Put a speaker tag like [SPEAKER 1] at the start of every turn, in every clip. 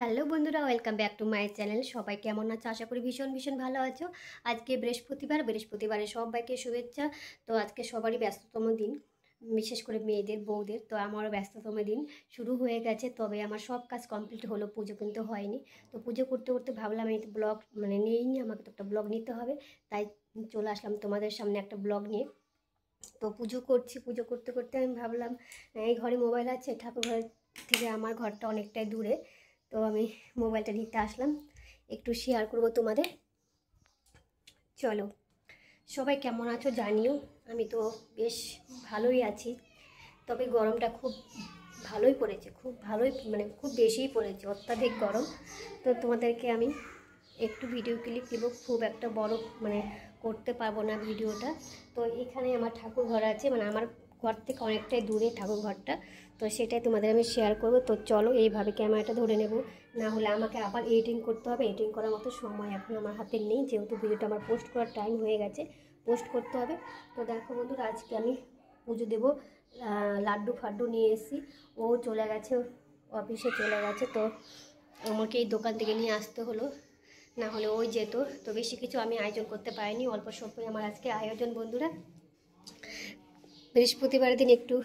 [SPEAKER 1] Hello বন্ধুরা, welcome back to my channel. সবাই কেমন আছো? আশা করি ভীষণ ভীষণ ভালো আছো। আজকে বৃহস্পতিবারে সবাইকে শুভেচ্ছা। তো আজকে সবারই ব্যস্ততম দিন, বিশেষ করে মেয়েদের, বউদের। তো আমারও ব্যস্ততম দিন শুরু হয়ে গেছে, তবে আমার সব কাজ কমপ্লিট হলো, পুজো কিন্তু হয়নি। তো পুজো করতে করতে ভাবলাম এই ব্লগ নেইনি, আমাকে তো একটা ব্লগ নিতে হবে। তাই চলে আসলাম তোমাদের সামনে একটা ব্লগ নিয়ে। তো পুজো করছি, পুজো করতে করতে আমি ভাবলাম এই ঘরে মোবাইল আছে, ঠাকুর ঘর থেকে আমার ঘরটা অনেকটাই দূরে। তো আমি মোবাইলটা নিতে আসলাম, একটু শেয়ার করব তোমাদের। চলো, সবাই কেমন আছো জানিও। আমি তো বেশ ভালোই আছি, তবে গরমটা খুব ভালোই পড়েছে, খুব ভালোই খুব বেশিই পড়েছে, অত্যাধিক গরম। তো তোমাদেরকে আমি একটু ভিডিও ক্লিপ দেব, খুব একটা বড় করতে পারবো না ভিডিওটা। তো এখানে আমার ঠাকুর ঘর আছে, আমার ঘর থেকে অনেকটাই দূরে ঠাকুর ঘরটা। তো সেটাই তোমাদের আমি শেয়ার করব। তো চলো, এইভাবে ক্যামেরাটা ধরে নেব, না হলে আমাকে আবার এডিটিং করতে হবে। এডিটিং করার মতো সময় এখন আমার হাতে নেই, যেহেতু ভিডিওটা আমার পোস্ট করার টাইম হয়ে গেছে, পোস্ট করতে হবে। তো দেখো বন্ধুরা, আজকে আমি পুজো দেবো। লাড্ডু ফাড্ডু নিয়ে এসেছি, ও চলে গেছে, অফিসে চলে গেছে। তো আমাকে এই দোকান থেকে নিয়ে আসতে হলো, না হলে ওই যেত। তো বেশি কিছু আমি আয়োজন করতে পারিনি, অল্প স্বল্পই আমার আজকে আয়োজন বন্ধুরা। বৃহস্পতিবারের দিন একটু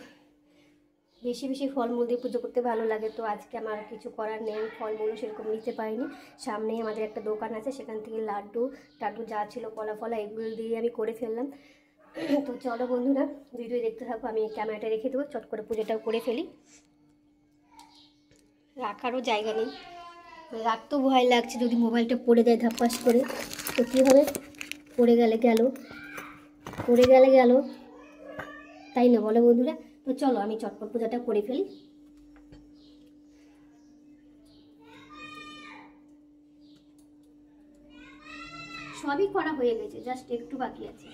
[SPEAKER 1] বেশি বেশি ফলমূল দিয়ে পুজো করতে ভালো লাগে। তো আজকে আমার কিছু করার নেই, ফলমূলও সেরকম নিতে পারিনি। সামনেই আমাদের একটা দোকান আছে, সেখান থেকে লাড্ডু টাড্ডু যা ছিল, কলা ফলা, এগুলো দিয়ে আমি করে ফেললাম। তো চলো বন্ধুরা, ভিডিও দেখতে থাকো। আমি ক্যামেরাটা রেখে দেবো, চট করে পুজোটাও করে ফেলি। রাখারও জায়গা নেই, রাখতেও ভয় লাগছে, যদি মোবাইলটা পড়ে যায় ধাপ্পাস করে, তো কী হবে? পড়ে গেলে গেল, তাই না বলো বন্ধুরা? তো চলো, আমি চটপট পূজাটা করে ফেলি। সবই করা হয়ে গেছে, জাস্ট একটু বাকি আছে।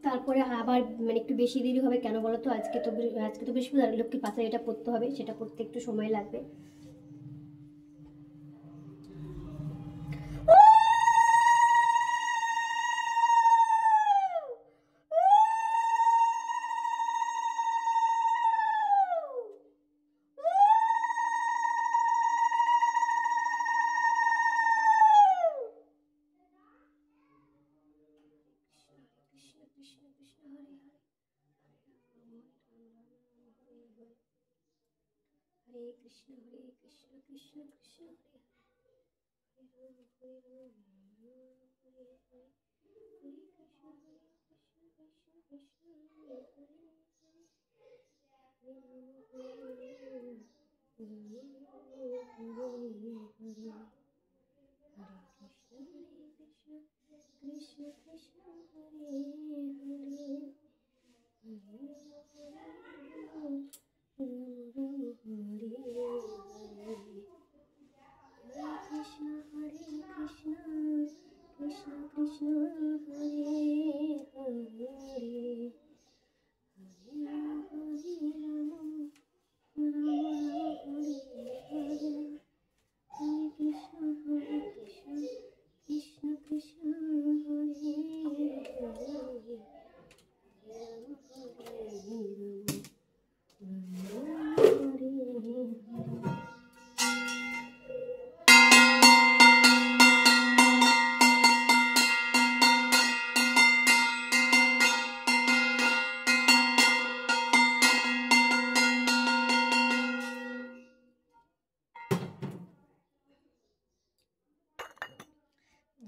[SPEAKER 1] তারপরে আবার একটু বেশি দেরি হবে, কেন বলো তো? আজকে তো বৃহস্পতিবার, লক্ষ্মীর পাতায় এটা পড়তে হবে, সেটা পড়তে একটু সময় লাগবে। কৃষ্ণ কৃষ্ণ কৃষ্ণ হরে হরে, হরে কৃষ্ণ কৃষ্ণ কৃষ্ণ হরে হরে, হরে রাম হরে রাম, হরে কৃষ্ণ কৃষ্ণ কৃষ্ণ হরে হরে, কৃষ্ণ কৃষ্ণ হরে হরে, কৃষ্ণ হরে কৃষ্ণ, কৃষ্ণ কৃষ্ণ হরে হরে, হরে রাম রাম রাম হরে হরে, হরে কৃষ্ণ কৃষ্ণ কৃষ্ণ হরে হরে, রাম হরে রাম।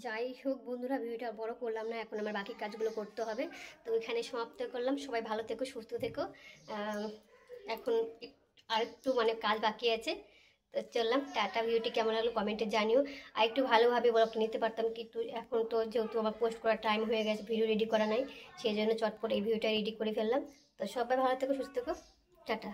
[SPEAKER 1] যাই হোক বন্ধুরা, ভিডিওটা বড় করলাম না, এখন আমার বাকি কাজগুলো করতে হবে। তো এখানে সমাপ্ত করলাম। সবাই ভালো থেকো, সুস্থ থেকো। এখন আর একটু কাজ বাকি আছে। তো চললাম, টাটা। ভিডিওটি কেমন লাগলো কমেন্টে জানিও। আর একটু ভালোভাবে ব্লগটা নিতে পারতাম, কিন্তু এখন তো যেহেতু আমার পোস্ট করার টাইম হয়ে গেছে, ভিডিও রেডি করা নাই, সেই জন্য চটপট এই ভিডিওটা রেডি করে ফেললাম। তো সবাই ভালো থেকো, সুস্থ থেকো, টাটা।